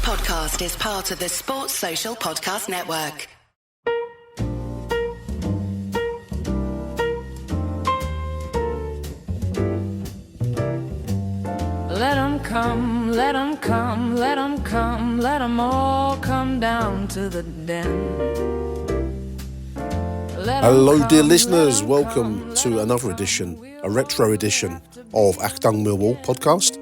podcast is part of the Sports Social Podcast Network. Let 'em come, let 'em come, let 'em come, let 'em all come down to the den. Hello dear listeners, welcome to another edition, a retro edition of Achtung podcast.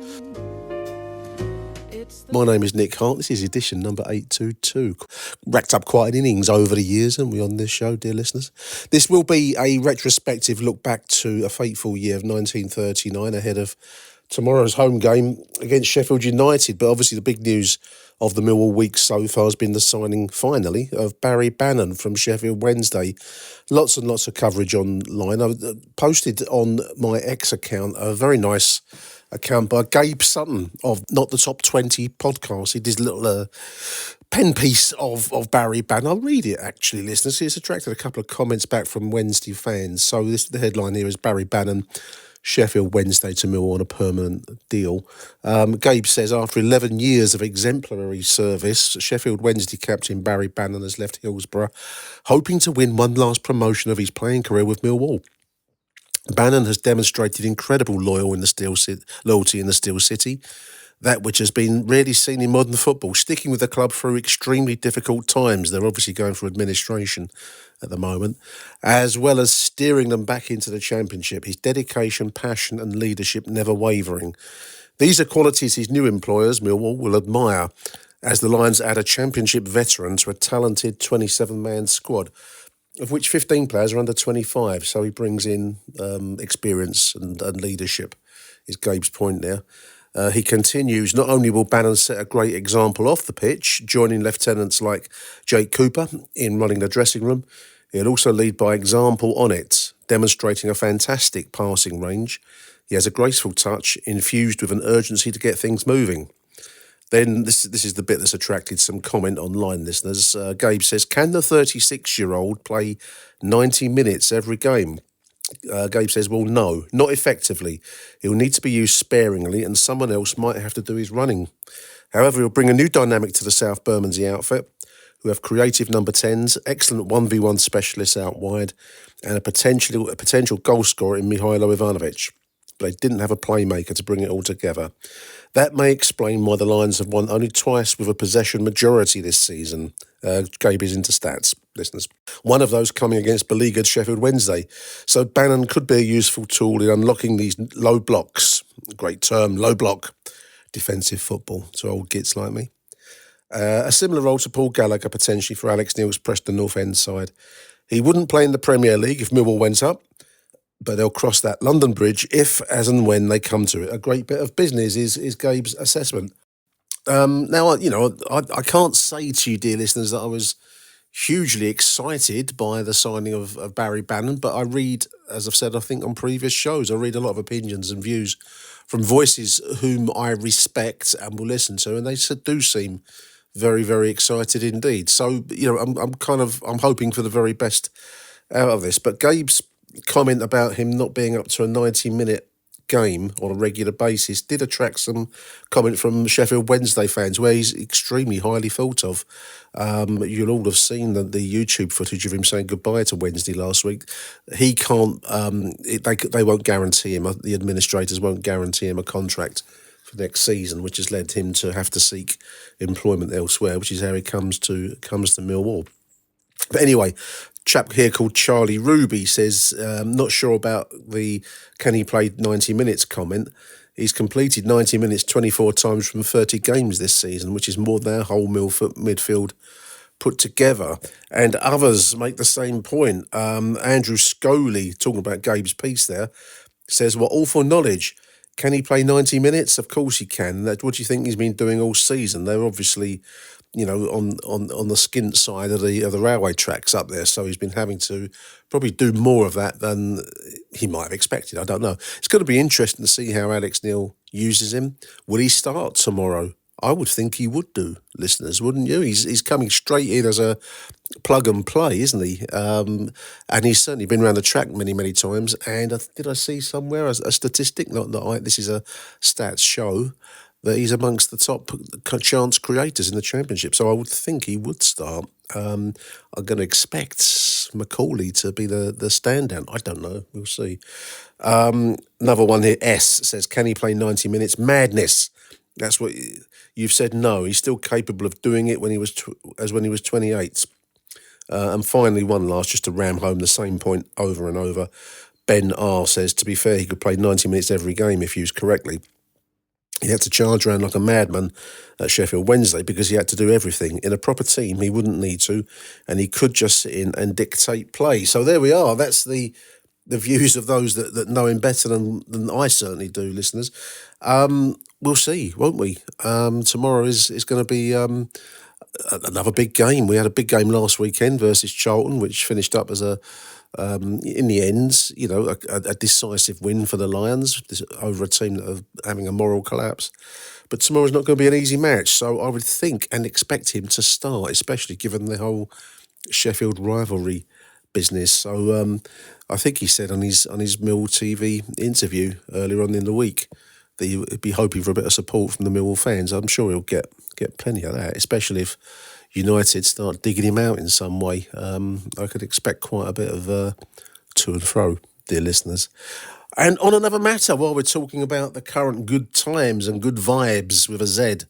My name is Nick Hart, this is edition number 822. Racked up quite an innings over the years, haven't we, on this show, dear listeners? This will be a retrospective look back to a fateful year of 1939 ahead of tomorrow's home game against Sheffield United. But obviously the big news of the Millwall week so far has been the signing, finally, of Barry Bannon from Sheffield Wednesday. Lots and lots of coverage online. I posted on my X account a very nice account by Gabe Sutton of Not the Top 20 podcast. He did a little pen piece of Barry Bannon. I'll read it, actually, listeners. It's attracted a couple of comments back from Wednesday fans. So the headline here is Barry Bannon, Sheffield Wednesday to Millwall on a permanent deal. Gabe says, after 11 years of exemplary service, Sheffield Wednesday captain Barry Bannon has left Hillsborough, hoping to win one last promotion of his playing career with Millwall. Bannon has demonstrated incredible loyalty in the Steel City, that which has been rarely seen in modern football, sticking with the club through extremely difficult times. They're obviously going through administration at the moment, as well as steering them back into the Championship. His dedication, passion and leadership never wavering. These are qualities his new employers, Millwall, will admire as the Lions add a Championship veteran to a talented 27-man squad, of which 15 players are under 25. So he brings in experience and leadership, is Gabe's point there. He continues, not only will Bannon set a great example off the pitch, joining lieutenants like Jake Cooper in running the dressing room, he'll also lead by example on it, demonstrating a fantastic passing range. He has a graceful touch, infused with an urgency to get things moving. Then, this is the bit that's attracted some comment online, listeners. Gabe says, can the 36-year-old play 90 minutes every game? Gabe says, well, no, not effectively. He'll need to be used sparingly and someone else might have to do his running. However, he'll bring a new dynamic to the South Bermondsey outfit, who have creative number 10s, excellent 1v1 specialists out wide, and a potential goal scorer in Mihailo Ivanovic. But they didn't have a playmaker to bring it all together. That may explain why the Lions have won only twice with a possession majority this season. Gabe is into stats, listeners. One of those coming against beleaguered Sheffield Wednesday. So Bannon could be a useful tool in unlocking these low blocks. Great term, low block defensive football to old gits like me. A similar role to Paul Gallagher potentially for Alex Neil's Preston North End side. He wouldn't play in the Premier League if Millwall went up, but they'll cross that London Bridge if, as and when they come to it. A great bit of business is Gabe's assessment. Now, I can't say to you, dear listeners, that I was hugely excited by the signing of Barry Bannon, but I read, as I've said, I think on previous shows, I read a lot of opinions and views from voices whom I respect and will listen to, and they do seem very, very excited indeed. So, I'm hoping for the very best out of this. But Gabe's comment about him not being up to a 90-minute game on a regular basis did attract some comment from Sheffield Wednesday fans, where he's extremely highly thought of. You'll all have seen the YouTube footage of him saying goodbye to Wednesday last week. He can't, they won't guarantee him, the administrators won't guarantee him a contract for next season, which has led him to have to seek employment elsewhere, which is how he comes to Millwall. But anyway, chap here called Charlie Ruby says, not sure about the can he play 90 minutes comment. He's completed 90 minutes 24 times from 30 games this season, which is more than our whole midfield put together. And others make the same point. Andrew Scoley, talking about Gabe's piece there, says, what awful knowledge. Can he play 90 minutes? Of course he can. What do you think he's been doing all season? They're obviously, on the skint side of the railway tracks up there, so he's been having to probably do more of that than he might have expected. I don't know. It's going to be interesting to see how Alex Neil uses him. Will he start tomorrow? I would think he would do, listeners, wouldn't you? He's coming straight in as a plug and play, isn't he? And he's certainly been around the track many, many times. And did I see somewhere a statistic? Not that this is a stats show, that he's amongst the top chance creators in the Championship. So I would think he would start. I'm going to expect Macaulay to be the standout. I don't know. We'll see. Another one here, S, says, can he play 90 minutes? Madness. That's what you've said. No, he's still capable of doing it when he was 28. And finally, one last, just to ram home the same point over and over. Ben R says, to be fair, he could play 90 minutes every game if used correctly. He had to charge around like a madman at Sheffield Wednesday because he had to do everything. In a proper team, he wouldn't need to, and he could just sit in and dictate play. So there we are. That's the views of those that know him better than I certainly do, listeners. We'll see, won't we? Tomorrow is going to be another big game. We had a big game last weekend versus Charlton, which finished up as in the end, a decisive win for the Lions over a team that are having a moral collapse. But tomorrow's not going to be an easy match, so I would think and expect him to start, especially given the whole Sheffield rivalry business. So I think he said on his Mill TV interview earlier on in the week that he'd be hoping for a bit of support from the Millwall fans. I'm sure he'll get plenty of that, especially if United start digging him out in some way. I could expect quite a bit of to and fro, dear listeners. And on another matter, while we're talking about the current good times and good vibes with a Z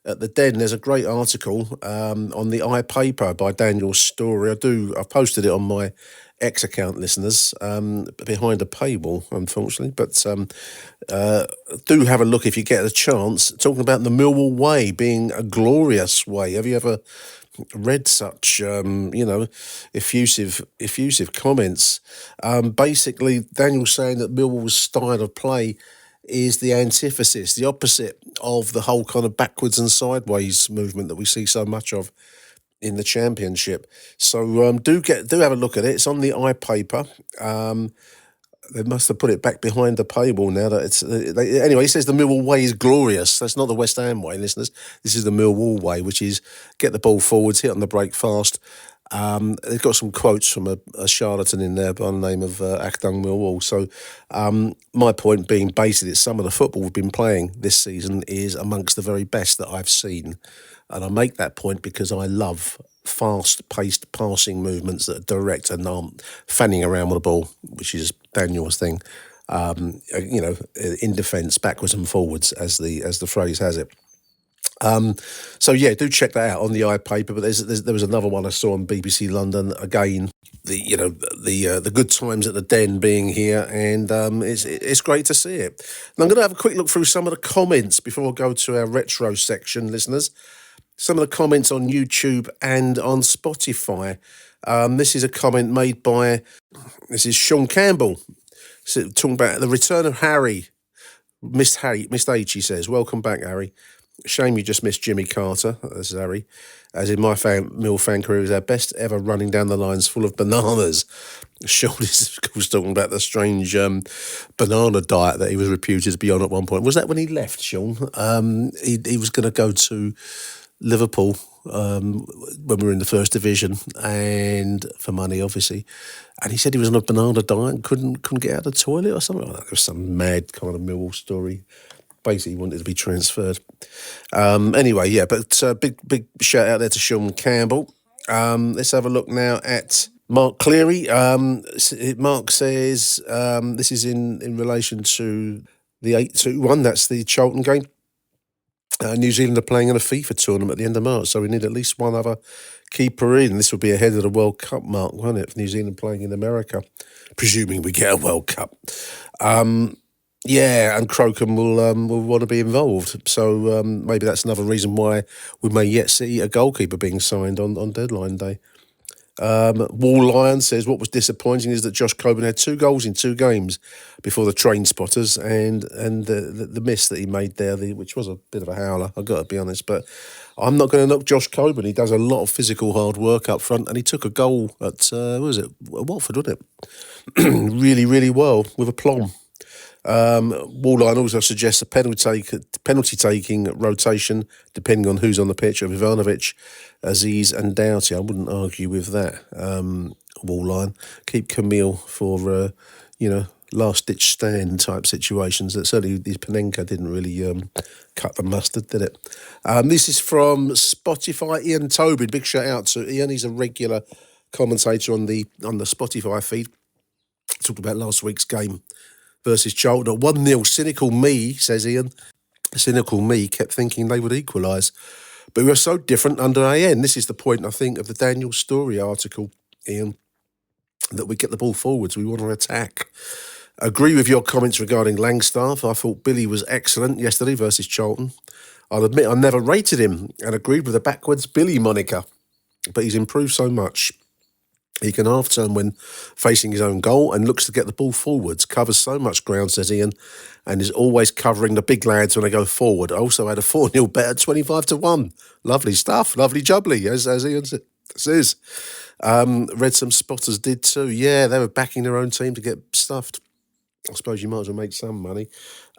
at the Den, there's a great article on the iPaper by Daniel Story. I've posted it on my X account, listeners, behind a paywall, unfortunately. But do have a look if you get a chance. Talking about the Millwall way being a glorious way. Have you ever read such, effusive comments? Basically, Daniel's saying that Millwall's style of play is the antithesis, the opposite of the whole kind of backwards and sideways movement that we see so much of in the Championship. So do have a look at it. It's on the iPaper. They must have put it back behind the paywall now. Anyway, he says the Millwall way is glorious. That's not the West Ham way, listeners. This is the Millwall way, which is get the ball forwards, hit on the break fast. They've got some quotes from a charlatan in there by the name of Achtung, So my point being basically that some of the football we've been playing this season is amongst the very best that I've seen. And I make that point because I love fast-paced passing movements that are direct and aren't fanning around with the ball, which is Daniel's thing. In defence, backwards and forwards, as the phrase has it. So yeah, do check that out on the iPaper. But there was another one I saw on BBC London again. The good times at the Den being here, and it's great to see it. And I'm going to have a quick look through some of the comments before I go to our retro section, listeners. Some of the comments on YouTube and on Spotify. This is a comment made by Sean Campbell, talking about the return of Harry. Missed H, he says. Welcome back, Harry. Shame you just missed Jimmy Carter. That's Harry. As in my Mill fan career, was our best ever running down the lines full of bananas. Sean is, of course, talking about the strange banana diet that he was reputed to be on at one point. Was that when he left, Sean? He was going to go to Liverpool when we were in the first division, and for money, obviously. And he said he was on a banana diet and couldn't get out of the toilet or something like that. It was some mad kind of Millwall story. Basically, he wanted to be transferred. Anyway, yeah, but big shout out there to Sean Campbell. Let's have a look now at Mark Cleary. Mark says this is in relation to the 8-2-1. That's the Charlton game. New Zealand are playing in a FIFA tournament at the end of March, so we need at least one other keeper in. This will be ahead of the World Cup, Mark, won't it? For New Zealand playing in America, presuming we get a World Cup. Yeah, and Crocombe will want to be involved. So maybe that's another reason why we may yet see a goalkeeper being signed on deadline day. Wall Lion says what was disappointing is that Josh Coburn had 2 goals in 2 games before the train spotters and the miss that he made there, which was a bit of a howler, I've got to be honest. But I'm not going to knock Josh Coburn. He does a lot of physical hard work up front, and he took a goal at Watford, wasn't it? Really, really well with aplomb. Wallline also suggests a penalty taking rotation depending on who's on the pitch of Ivanovic, Aziz and Doughty. I wouldn't argue with that. Wallline, keep Camille for last-ditch stand type situations. That certainly the Panenka didn't really cut the mustard, did it? This is from Spotify. Ian Tobin, big shout out to Ian. He's a regular commentator on the Spotify feed. Talked about last week's game versus Charlton. 1-0. Cynical me, says Ian. Cynical me kept thinking they would equalise. But we were so different under AN. This is the point, I think, of the Daniel Story article, Ian, that we get the ball forwards. We want to attack. Agree with your comments regarding Langstaff. I thought Billy was excellent yesterday versus Charlton. I'll admit I never rated him and agreed with the backwards Billy moniker. But he's improved so much. He can half-turn when facing his own goal and looks to get the ball forwards. Covers so much ground, says Ian, and is always covering the big lads when they go forward. Also had a 4-0 bet at 25-1. Lovely stuff. Lovely jubbly, as Ian says. Read some spotters did too. Yeah, they were backing their own team to get stuffed. I suppose you might as well make some money.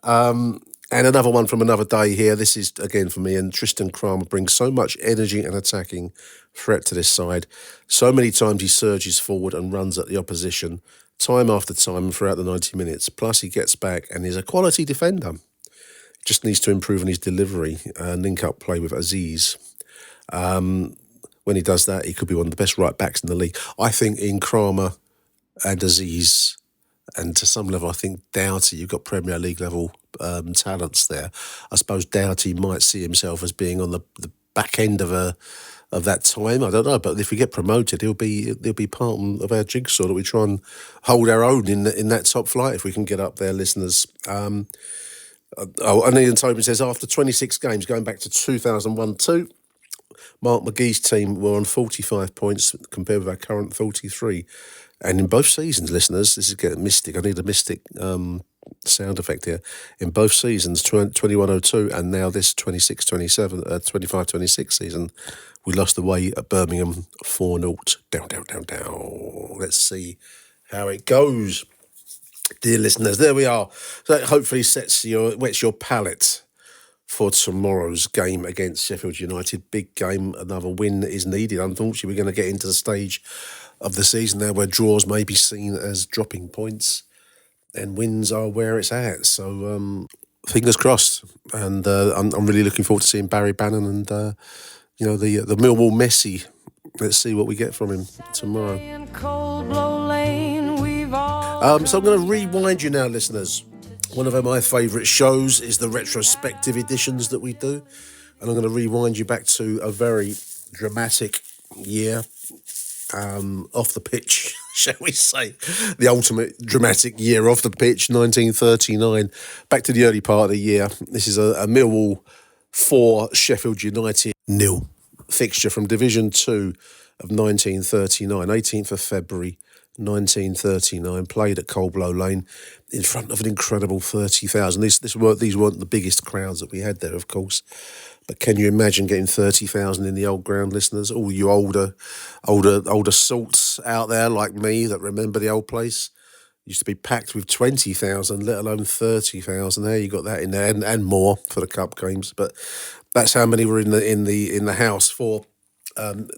And another one from another day here. This is, again, for me, and Tristan Kramer brings so much energy and attacking threat to this side. So many times he surges forward and runs at the opposition, time after time throughout the 90 minutes. Plus he gets back and is a quality defender. Just needs to improve on his delivery and link-up play with Aziz. When he does that, he could be one of the best right-backs in the league. I think in Kramer and Aziz, and to some level, I think Doughty, you've got Premier League level talents there. I suppose Doughty might see himself as being on the back end of that time. I don't know, but if we get promoted, he'll be part of our jigsaw that we try and hold our own in that top flight if we can get up there, listeners. And Ian Tobin says after 26 games, going back to 2001-2, Mark McGee's team were on 45 points compared with our current 43. And in both seasons, listeners, this is getting mystic. I need a mystic sound effect here. In both seasons, 21-02 and now this 25-26 season, we lost away at Birmingham 4-0. Down. Let's see how it goes. Dear listeners, there we are. So that hopefully wets your palate for tomorrow's game against Sheffield United. Big game, another win is needed. Unfortunately, we're going to get into the stage of the season now where draws may be seen as dropping points and wins are where it's at. So fingers crossed. And I'm really looking forward to seeing Barry Bannon and the Millwall Messi. Let's see what we get from him tomorrow. So I'm going to rewind you now, listeners. One of my favourite shows is the retrospective editions that we do. And I'm going to rewind you back to a very dramatic year off the pitch, shall we say. The ultimate dramatic year off the pitch, 1939. Back to the early part of the year. This is a Millwall 4, Sheffield United 0 fixture from Division 2 of 1939, 18th of February 1939, played at Coldblow Lane in front of an incredible 30,000. These weren't the biggest crowds that we had there, of course, but can you imagine getting 30,000 in the old ground, listeners? All you older salts out there like me that remember the old place used to be packed with 20,000, let alone 30,000. There you got that in there, and more for the cup games. But that's how many were in the house for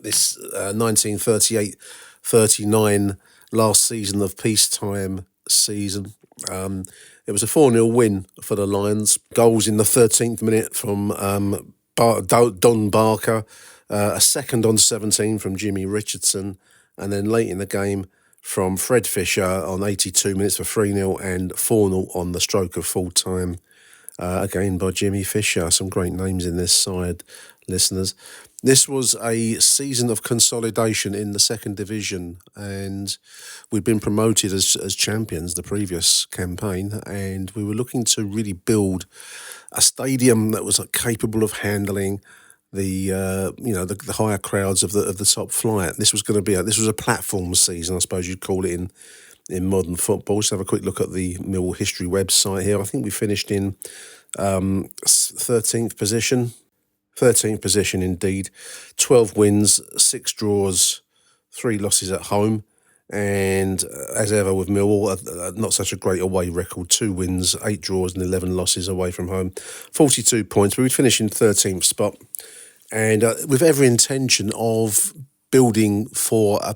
this 1938-39 last season of peacetime season. It was a 4-0 win for the Lions. Goals in the 13th minute from Don Barker, a second on 17 from Jimmy Richardson, and then late in the game from Fred Fisher on 82 minutes for 3-0 and 4-0 on the stroke of full time. Again by Jimmy Fisher. Some great names in this side, listeners. This was a season of consolidation in the second division, and we'd been promoted as champions the previous campaign, and we were looking to really build a stadium that was capable of handling the higher crowds of the top flight. This was a platform season, I suppose you'd call it in modern football. Let's have a quick look at the Millwall History website here. I think we finished in 13th position. 13th position indeed. 12 wins, 6 draws, 3 losses at home. And as ever with Millwall, not such a great away record. 2 wins, 8 draws and 11 losses away from home. 42 points. We would finish in 13th spot. And with every intention of building for a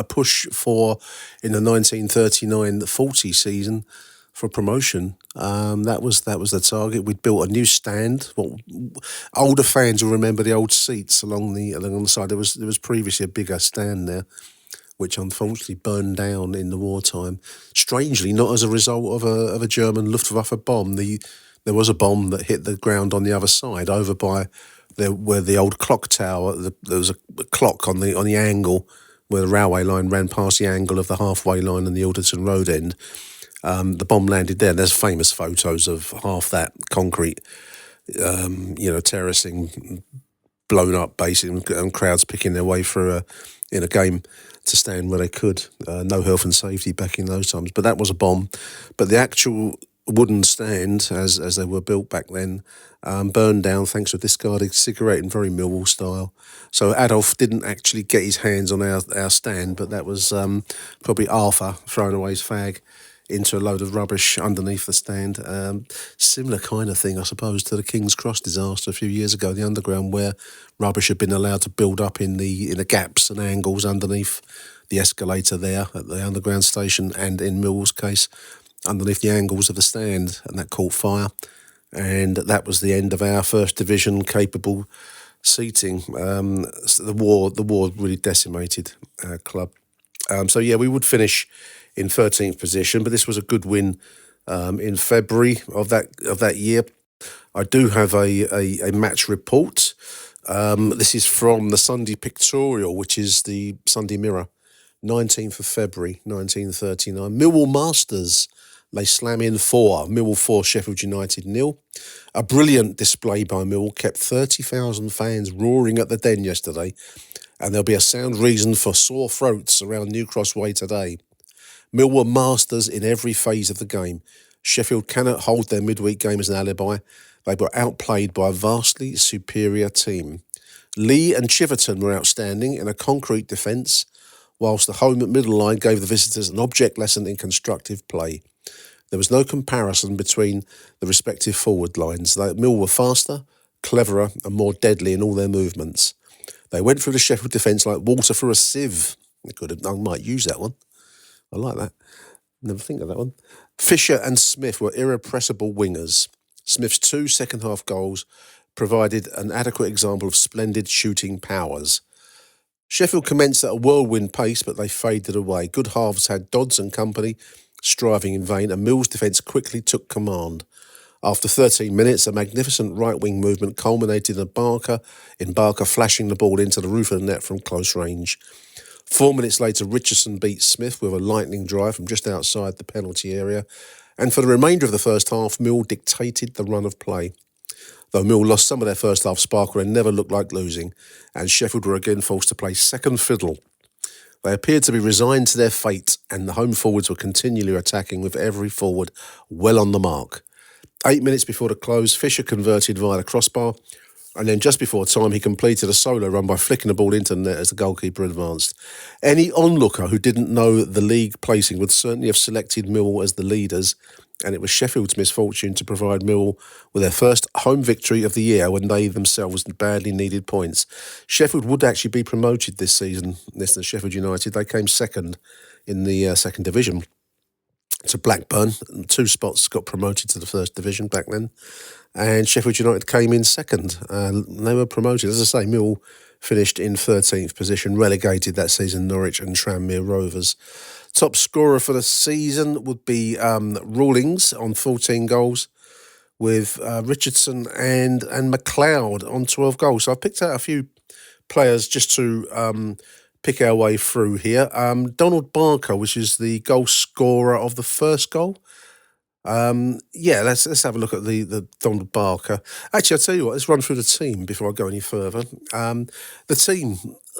push for, in the 1939-40 season, for promotion. That was the target. We'd built a new stand. Older fans will remember the old seats along the side. There was previously a bigger stand there, which unfortunately burned down in the wartime. Strangely, not as a result of a German Luftwaffe bomb. There was a bomb that hit the ground on the other side, over by where the old clock tower. There was a clock on the angle where the railway line ran past the angle of the halfway line and the Alderton Road end. The bomb landed there. There's famous photos of half that concrete, terracing blown up, basically, and crowds picking their way through in a game to stand where they could. No health and safety back in those times, but that was a bomb. But the actual wooden stand, as they were built back then, burned down thanks to a discarded cigarette in very Millwall style. So Adolf didn't actually get his hands on our stand, but that was probably Arthur throwing away his fag into a load of rubbish underneath the stand. Similar kind of thing, I suppose, to the King's Cross disaster a few years ago, the underground, where rubbish had been allowed to build up in the gaps and angles underneath the escalator there at the underground station, and in Millwall's case, underneath the angles of the stand, and that caught fire. And that was the end of our first division capable seating. So the war really decimated our club. We would finish in 13th position, but this was a good win in February of that year. I do have a match report. This is from the Sunday Pictorial, which is the Sunday Mirror, 19th of February 1939. Millwall Masters, they slam in 4. Millwall 4, Sheffield United 0. A brilliant display by Millwall kept 30,000 fans roaring at the Den yesterday, and there'll be a sound reason for sore throats around New Cross Way today. Millwall masters in every phase of the game. Sheffield cannot hold their midweek game as an alibi. They were outplayed by a vastly superior team. Lee and Chiverton were outstanding in a concrete defence, whilst the home at middle line gave the visitors an object lesson in constructive play. There was no comparison between the respective forward lines. Mill were faster, cleverer and more deadly in all their movements. They went through the Sheffield defence like water through a sieve. I might use that one. I like that. Never think of that one. Fisher and Smith were irrepressible wingers. Smith's 2 second-half goals provided an adequate example of splendid shooting powers. Sheffield commenced at a whirlwind pace, but they faded away. Good halves had Dodds and company striving in vain, and Mill's defence quickly took command. After 13 minutes, a magnificent right-wing movement culminated in Barker flashing the ball into the roof of the net from close range. 4 minutes later, Richardson beat Smith with a lightning drive from just outside the penalty area, and for the remainder of the first half, Mill dictated the run of play. Though Mill lost some of their first half sparkle and never looked like losing, and Sheffield were again forced to play second fiddle. They appeared to be resigned to their fate, and the home forwards were continually attacking with every forward well on the mark. 8 minutes before the close, Fisher converted via the crossbar, and then just before time, he completed a solo run by flicking the ball into the net as the goalkeeper advanced. Any onlooker who didn't know the league placing would certainly have selected Millwall as the leaders, and it was Sheffield's misfortune to provide Millwall with their first home victory of the year when they themselves badly needed points. Sheffield would actually be promoted this season, this than Sheffield United. They came second in the second division to Blackburn. 2 spots got promoted to the first division back then. And Sheffield United came in second. They were promoted. As I say, Millwall finished in 13th position, relegated that season Norwich and Tranmere Rovers. Top scorer for the season would be Rawlings on 14 goals, with Richardson and MACLEOD on 12 goals. So I've picked out a few players just to pick our way through here. Donald Barker, which is the goal scorer of the first goal. Let's have a look at the Donald Barker. Actually, I'll tell you what, let's run through the team before I go any further. The team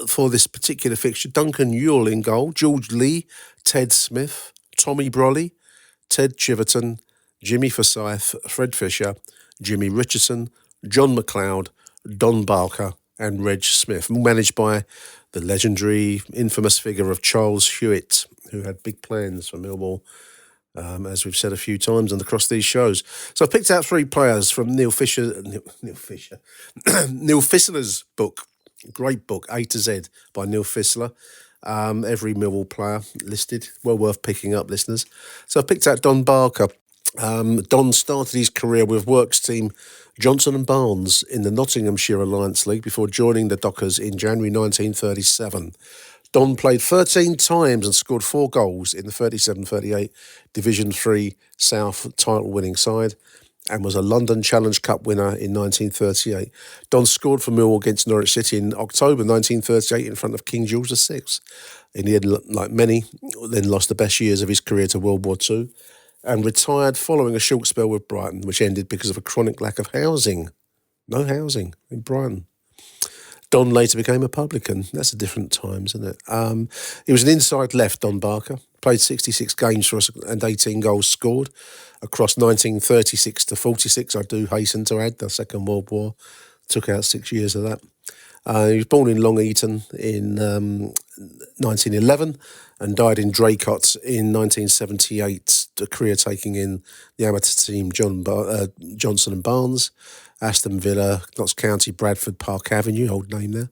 for this particular fixture: Duncan YUILL in goal, George Lee, Ted Smith, Tommy BROLLY, Ted Chiverton, Jimmy Forsyth, Fred Fisher, Jimmy Richardson, John MACLEOD, Don Barker and Reg Smith, managed by the legendary, infamous figure of Charles Hewitt, who had big plans for Millwall, as we've said a few times and across these shows. So I've picked out 3 players from Neil Fisher's book, Great book, A to Z by Neil Fissler. Every Millwall player listed. Well worth picking up, listeners. So I picked out Don Barker. Don started his career with works team Johnson and Barnes in the Nottinghamshire Alliance League before joining the Dockers in January 1937. Don played 13 times and scored 4 goals in the 37-38 Division 3 South title-winning side and was a London Challenge Cup winner in 1938. Don scored for Millwall against Norwich City in October 1938 in front of King George VI. And he had, like many, then lost the best years of his career to World War II and retired following a short spell with Brighton, which ended because of a chronic lack of housing. No housing in Brighton. Don later became a publican. That's a different times, isn't it? He was an inside left, Don Barker. Played 66 games for us and 18 goals scored across 1936 to 46. I do hasten to add, the Second World War took out 6 years of that. He was born in Long Eaton in 1911 and died in Draycott in 1978, a career taking in the amateur team Johnson and Barnes, Aston Villa, Notts County, Bradford, Park Avenue, old name there,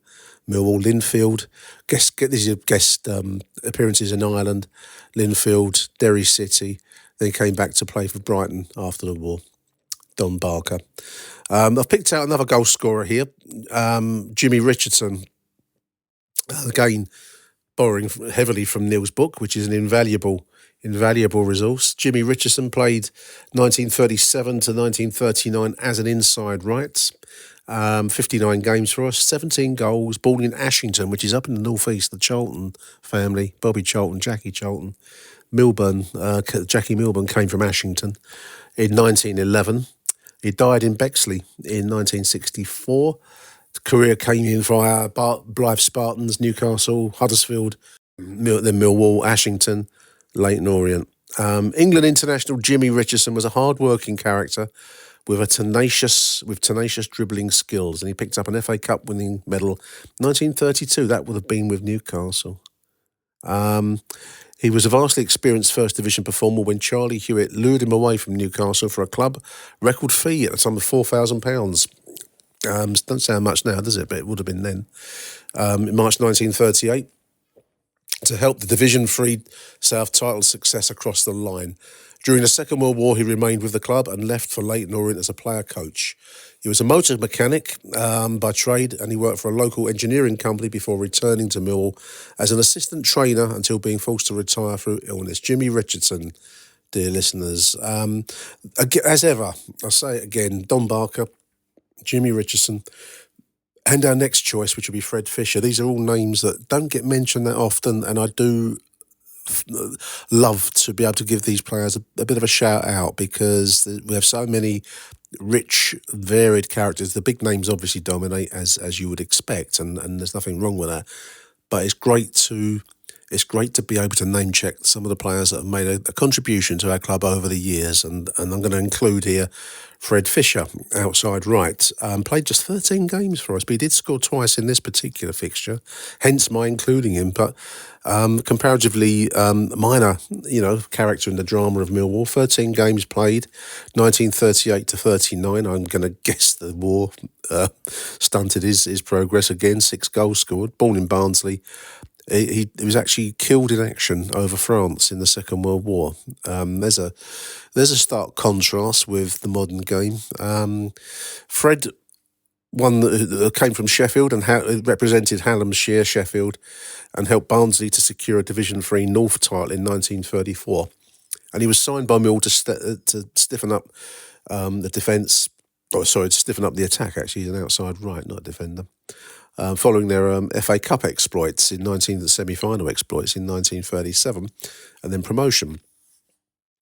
Millwall, Linfield. These are guest appearances in Ireland, Linfield, Derry City. Then came back to play for Brighton after the war. Don Barker. I've picked out another goal scorer here, Jimmy Richardson. Again, borrowing heavily from Neil's book, which is an invaluable resource. Jimmy Richardson played 1937 to 1939 as an inside right. 59 games for us, 17 goals, born in Ashington, which is up in the northeast, the Charlton family, Bobby Charlton, Jackie Charlton. Jackie Milburn came from Ashington in 1911. He died in Bexley in 1964. His career came in via Blythe Spartans, Newcastle, Huddersfield, then Millwall, Ashington, Leyton Orient. England international Jimmy Richardson was a hard-working character with tenacious dribbling skills, and he picked up an FA Cup winning medal 1932. That would have been with Newcastle. He was a vastly experienced First Division performer when Charlie Hewitt lured him away from Newcastle for a club record fee at the time of £4,000. Doesn't sound much now, does it? But it would have been then. In March 1938, to help the Division 3 South title success across the line. During the Second World War, he remained with the club and left for Leyton Orient as a player coach. He was a motor mechanic by trade, and he worked for a local engineering company before returning to Millwall as an assistant trainer until being forced to retire through illness. Jimmy Richardson, dear listeners. As ever, I'll say it again, Don Barker, Jimmy Richardson, and our next choice, which will be Fred Fisher. These are all names that don't get mentioned that often, and I do love to be able to give these players a bit of a shout out because we have so many rich, varied characters. The big names obviously dominate as you would expect, and there's nothing wrong with that. But it's great to be able to name check some of the players that have made a contribution to our club over the years, and I'm going to include here Fred Fisher, outside right. Played just 13 games for us, but he did score twice in this particular fixture, hence my including him. But comparatively minor, character in the drama of Millwall. 13 games played, 1938 to 39. I'm going to guess the war stunted his progress again. 6 goals scored. Born in Barnsley. He was actually killed in action over France in the Second World War. There's a stark contrast with the modern game. Fred came from Sheffield and represented Hallamshire, Sheffield, and helped Barnsley to secure a Division 3 North title in 1934. And he was signed by Mill to stiffen up the defence. To stiffen up the attack. Actually, he's an outside right, not a defender. Following their FA Cup exploits the semi-final exploits in 1937, and then promotion.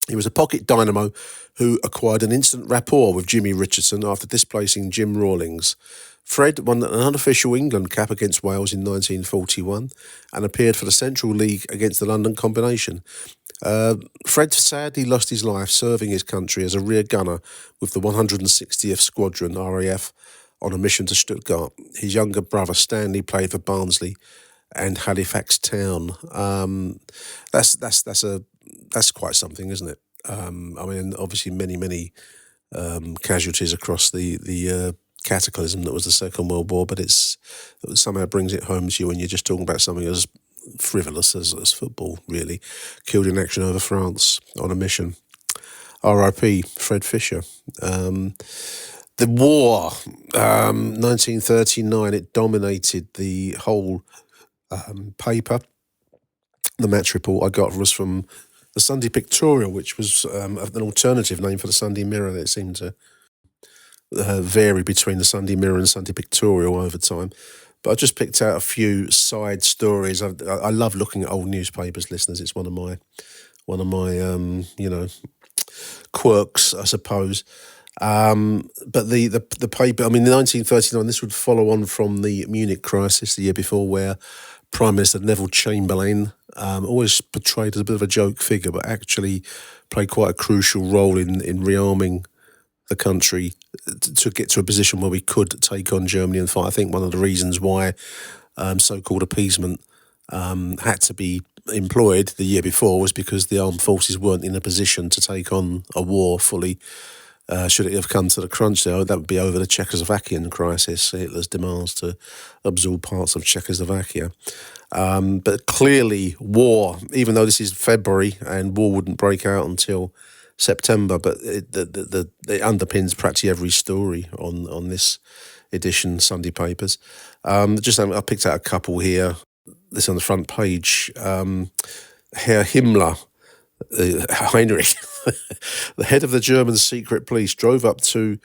He was a pocket dynamo who acquired an instant rapport with Jimmy Richardson after displacing Jim Rawlings. Fred won an unofficial England cap against Wales in 1941 and appeared for the Central League against the London Combination. Fred sadly lost his life serving his country as a rear gunner with the 160th Squadron, RAF, on a mission to Stuttgart. His younger brother Stanley played for Barnsley and Halifax Town. That's quite something, isn't it? Obviously many casualties across the cataclysm that was the Second World War, but it somehow brings it home to you when you're just talking about something as frivolous as football, really. Killed in action over France on a mission. R.I.P. Fred Fisher. The war, 1939, it dominated the whole paper. The match report I got was from the Sunday Pictorial, which was an alternative name for the Sunday Mirror. That seemed to vary between the Sunday Mirror and Sunday Pictorial over time. But I just picked out a few side stories. I love looking at old newspapers, listeners. It's one of my quirks, I suppose. But the paper, I mean, in 1939, this would follow on from the Munich crisis the year before, where Prime Minister Neville Chamberlain, always portrayed as a bit of a joke figure, but actually played quite a crucial role in rearming the country to get to a position where we could take on Germany and fight. I think one of the reasons why so-called appeasement had to be employed the year before was because the armed forces weren't in a position to take on a war fully. Should it have come to the crunch there, that would be over the Czechoslovakian crisis, Hitler's demands to absorb parts of Czechoslovakia. But clearly war, even though this is February and war wouldn't break out until September, but it underpins practically every story on this edition Sunday papers. I picked out a couple here. This on the front page. Herr Himmler, Heinrich, the head of the German secret police, drove up to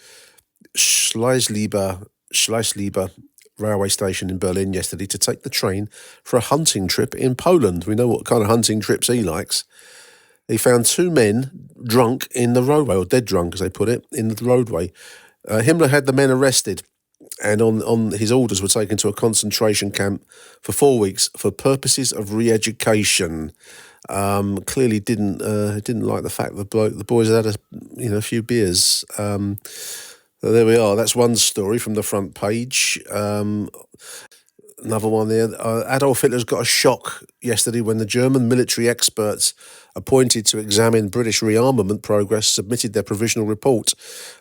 Schleißliebe railway station in Berlin yesterday to take the train for a hunting trip in Poland. We know what kind of hunting trips he likes. He found two men drunk in the roadway, or dead drunk, as they put it, in the roadway. Himmler had the men arrested and on his orders were taken to a concentration camp for 4 weeks for purposes of re-education. Clearly didn't like the fact that the boys had a few beers. So there we are. That's one story from the front page. Another one there. Adolf Hitler's got a shock yesterday when the German military experts appointed to examine British rearmament progress submitted their provisional report.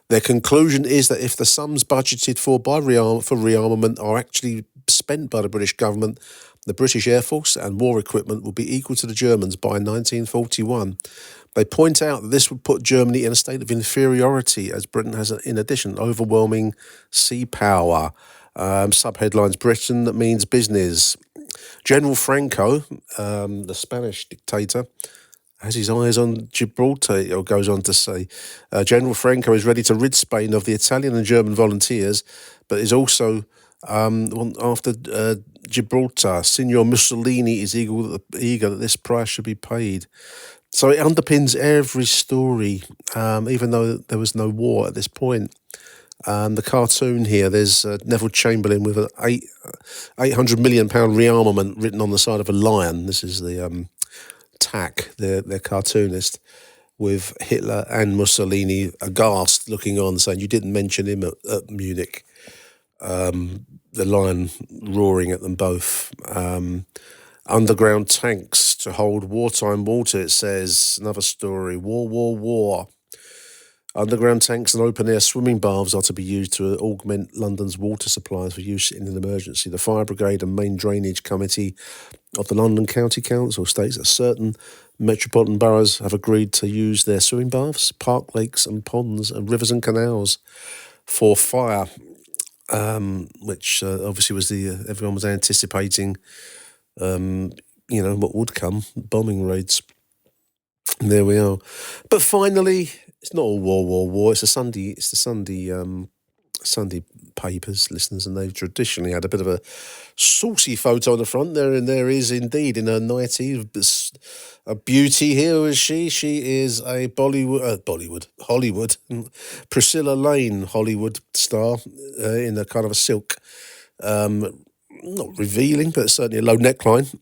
Their conclusion is that if the sums budgeted for rearmament are actually spent by the British government, the British Air Force and war equipment will be equal to the Germans by 1941. They point out that this would put Germany in a state of inferiority, as Britain has, in addition, overwhelming sea power. Subheadlines: Britain means business. General Franco, the Spanish dictator, has his eyes on Gibraltar, or goes on to say. General Franco is ready to rid Spain of the Italian and German volunteers, but is also after Gibraltar. Signor Mussolini is eager that this price should be paid. So it underpins every story, even though there was no war at this point. The cartoon here, there's Neville Chamberlain with an £800 million rearmament written on the side of a lion. This is the TAC, their cartoonist, with Hitler and Mussolini aghast looking on, saying, "You didn't mention him at Munich." The lion roaring at them both. Underground tanks to hold wartime water, it says. Another story. War. Underground tanks and open-air swimming baths are to be used to augment London's water supplies for use in an emergency. The Fire Brigade and Main Drainage Committee of the London County Council states that certain metropolitan boroughs have agreed to use their swimming baths, park lakes and ponds and rivers and canals for fire, which obviously was everyone was anticipating, what would come, bombing raids. And there we are. But finally, it's not all war. It's the Sunday papers, listeners, and they've traditionally had a bit of a saucy photo on the front there, and there is indeed in her 90s a beauty. Here is she. She is a Hollywood Priscilla Lane Hollywood star in a kind of a silk, not revealing, but certainly a low neckline.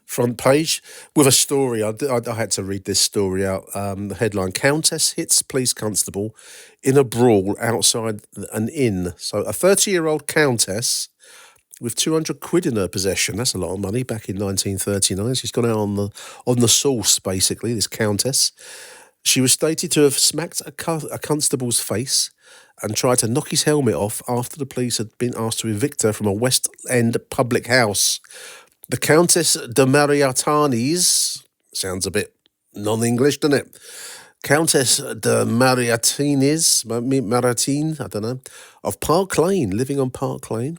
Front page with a story. I had to read this story out. The headline: Countess hits police constable in a brawl outside an inn. So a 30-year-old countess with 200 quid in her possession. That's a lot of money back in 1939. She's gone out on the sauce, basically, this countess. She was stated to have smacked a constable's face and tried to knock his helmet off after the police had been asked to evict her from a West End public house. The Countess de Mariatanis, sounds a bit non-English, doesn't it? Countess de Mariatinis, I don't know, of Park Lane, living on Park Lane,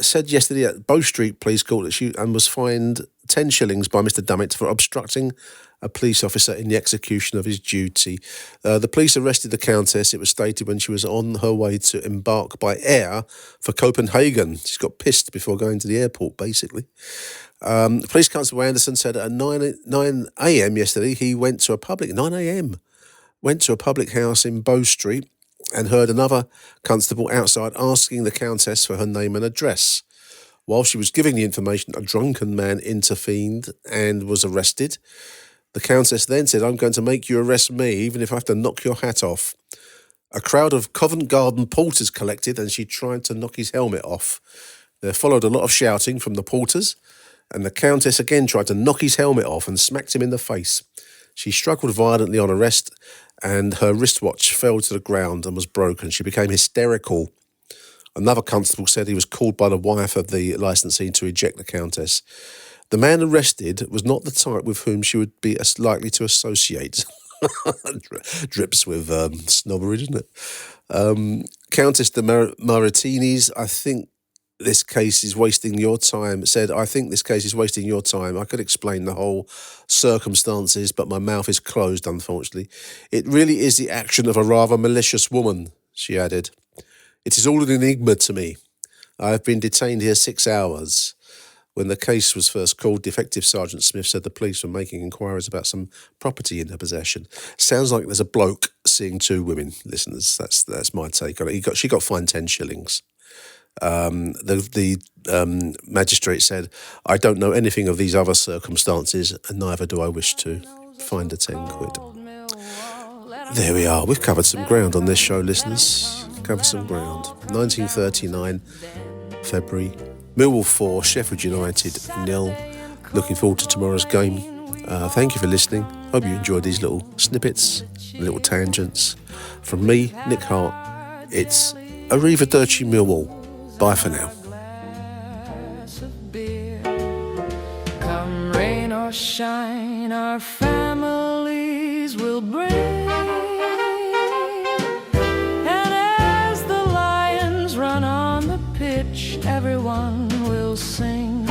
said yesterday at Bow Street Police Court that she was fined 10 shillings by Mr. Dummett for obstructing a police officer in the execution of his duty. The police arrested the Countess, it was stated, when she was on her way to embark by air for Copenhagen. She's got pissed before going to the airport, basically. Police Constable Anderson said at 9 a.m. yesterday he went to a public house in Bow Street and heard another constable outside asking the Countess for her name and address. While she was giving the information, a drunken man intervened and was arrested. The Countess then said, "I'm going to make you arrest me, even if I have to knock your hat off." A crowd of Covent Garden porters collected and she tried to knock his helmet off. There followed a lot of shouting from the porters, and the Countess again tried to knock his helmet off and smacked him in the face. She struggled violently on arrest, and her wristwatch fell to the ground and was broken. She became hysterical. Another constable said he was called by the wife of the licensee to eject the Countess. The man arrested was not the type with whom she would be as likely to associate. Drips with snobbery, doesn't it? Countess de Maratinis, I think this case is wasting your time, said, "I think this case is wasting your time. I could explain the whole circumstances, but my mouth is closed, unfortunately. It really is the action of a rather malicious woman," she added. "It is all an enigma to me. I have been detained here 6 hours. When the case was first called, Detective Sergeant Smith said the police were making inquiries about some property in her possession." Sounds like there's a bloke seeing two women, listeners. That's my take on it. She got fined 10 shillings. The magistrate said, "I don't know anything of these other circumstances, and neither do I wish to." Fined her 10 quid. There we are. We've covered some ground on this show, listeners. Covered some ground. 1939, February. Millwall 4, Sheffield United 0. Looking forward to tomorrow's game. Thank you for listening. Hope you enjoyed these little snippets, little tangents. From me, Nick Hart, it's Arrivederci Millwall. Bye for now. Come rain or shine, our families will bring. And as the Lions run on the pitch, everyone will sing.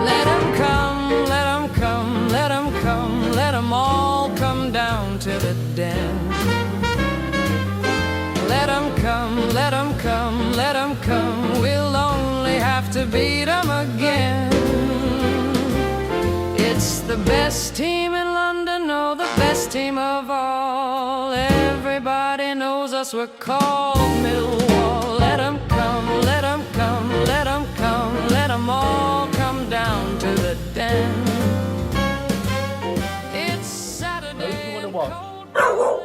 Let 'em come, let 'em come, let 'em come, let 'em all come down to the den. Let 'em come, let 'em come, let 'em come, we'll only have to beat 'em again. It's the best team in London, oh, the best team of all. Everybody knows us, we're called Millwall. Let 'em come, let 'em come, let 'em come, let 'em all come down to the den. It's Saturday and cold.